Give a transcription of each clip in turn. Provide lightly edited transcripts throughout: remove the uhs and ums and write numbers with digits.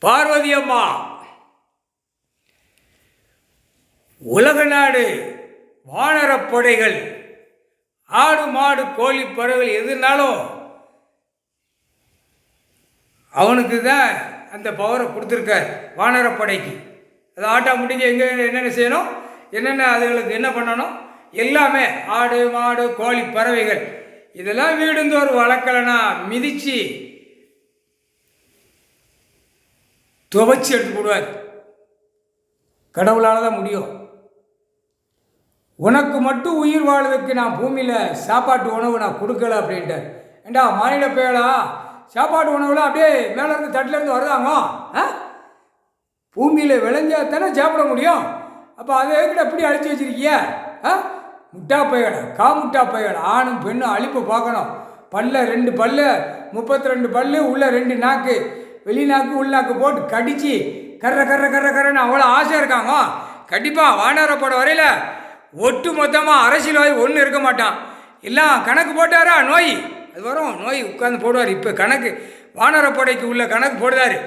பார்வதி அம்மா உலக நாடு வானரப்படைகள் ஆடு மாடு கோழி பறவைகள் எதுனாலும் அவனுக்கு தான் அந்த பவரை கொடுத்துருக்கார் வானரப்படைக்கு. அது ஆட்டா முடிஞ்சு எங்கே என்னென்ன செய்யணும், என்னென்ன அதுகளுக்கு என்ன பண்ணணும், எல்லாமே ஆடு மாடு கோழி பறவைகள் இதெல்லாம் வீடுந்தோறும் வளர்க்கலைன்னா மிதித்து துவைச்சி எடுத்து போடுவார். கடவுளால் தான் முடியும். உனக்கு மட்டும் உயிர் வாழ்வதற்கு நான் பூமியில் சாப்பாட்டு உணவு நான் கொடுக்கல அப்படின்ட்டார். ஏண்டா மாநில பேலா சாப்பாட்டு உணவுலாம் அப்படியே மேலேருந்து தட்டிலேருந்து வருதாங்க? பூமியில் விளைஞ்சா தானே சாப்பிட முடியும். அப்போ அதை எதுக்கிட்ட எப்படி அழிச்சு வச்சிருக்கிய? முட்டா பையடா முட்டா பையடா. ஆணும் பெண்ணும் அழிப்பு பார்க்கணும். பல்ல 2 பல்லு 32 பல்லு உள்ள 2 நாக்கு வெளிநாக்கு உள்நாக்கு போட்டு கடித்து கர்றன்னு அவ்வளோ ஆசை இருக்காங்க. கண்டிப்பாக வானரப்பட வரையில் ஒட்டு மொத்தமாக அரசியல்வாதி ஒன்றும் இருக்க மாட்டான். எல்லாம் கணக்கு போட்டாரா நோய் அது வரும். நோய் உட்காந்து போடுவார். இப்போ கணக்கு வானரப்படைக்கு உள்ள கணக்கு போடுவார்.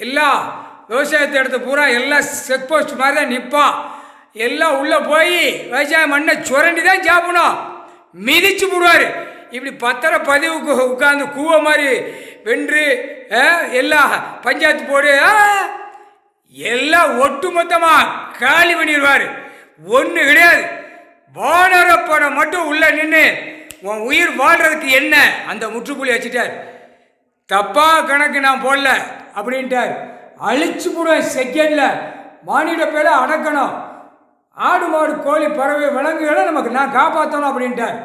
எல்லாம் விவசாயத்தை எடுத்து பூரா எல்லாம் செக் போஸ்ட் மாதிரி தான் நிற்பான். எல்லாம் உள்ளே போய் விவசாய மண்ணை சுரண்டி தான் சாப்பிடணும். மிதிச்சு போடுவார். இப்படி பத்திர பதிவுக்கு உட்காந்து கூவ மாதிரி வென்று எல்லாம் பஞ்சாயத்து போடு எல்லாம் ஒட்டு மொத்தமாக காலி பண்ணிடுவார். ஒன்று கிடையாது. வானரப்படம் மட்டும் உள்ள நின்று உன் உயிர் வாழ்கிறதுக்கு என்ன அந்த முற்றுப்புள்ளி வச்சுட்டார். தப்பாக கணக்கு நான் போடல அப்படின்ட்டார். அழிச்சு போடுவேன் செகண்டில். மானிட பேரை அடக்கணும். ஆடு மாடு கோழி பறவை விலங்குகளை நமக்கு நான் காப்பாற்றணும் அப்படின்ட்டார்.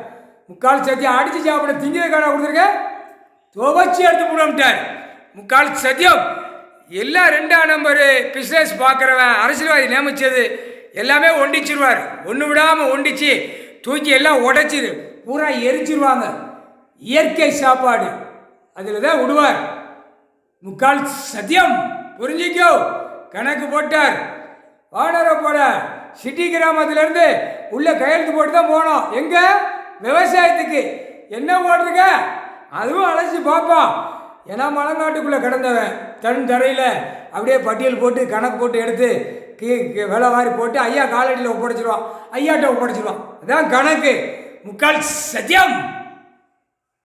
முக்கால் சத்தியம் அடித்து சாப்பிட திங்கிற கடை கொடுத்துருக்கேன். துவச்சி எடுத்து போடுவோம்ட்டார். முக்கால் சத்தியம் எல்லாம் 2ஆம் நம்பரு பிஸ்னஸ் பார்க்குறவன் அரசியல்வாதி நியமித்தது எல்லாமே ஒண்டிச்சிருவார். ஒன்று விடாமல் ஒண்டிச்சு தூக்கி எல்லாம் உடைச்சிரு பூரா எரிச்சிருவாங்க. இயற்கை சாப்பாடு அதில் தான் விடுவார். முக்கால் சத்தியம் புரிஞ்சிக்கோ. கணக்கு போட்டார். வானரப்பட சிட்டி கிராமத்திலேருந்து உள்ள கையெழுத்து போட்டு தான் போனோம். எங்கே விவசாயத்துக்கு என்ன போட்டிருக்க அதுவும் அழைச்சி பார்ப்போம். ஏன்னா மலங்காட்டுக்குள்ளே கிடந்தவன் தன் தரையில் அப்படியே பட்டியல் போட்டு கணக்கு போட்டு எடுத்து விலை வாரி போட்டு ஐயா காலடியில் ஒப்படைச்சிருவான். ஐயாட்ட ஒப்படைச்சிருவான். அதான் கணக்கு. முக்கால் சத்தியம்.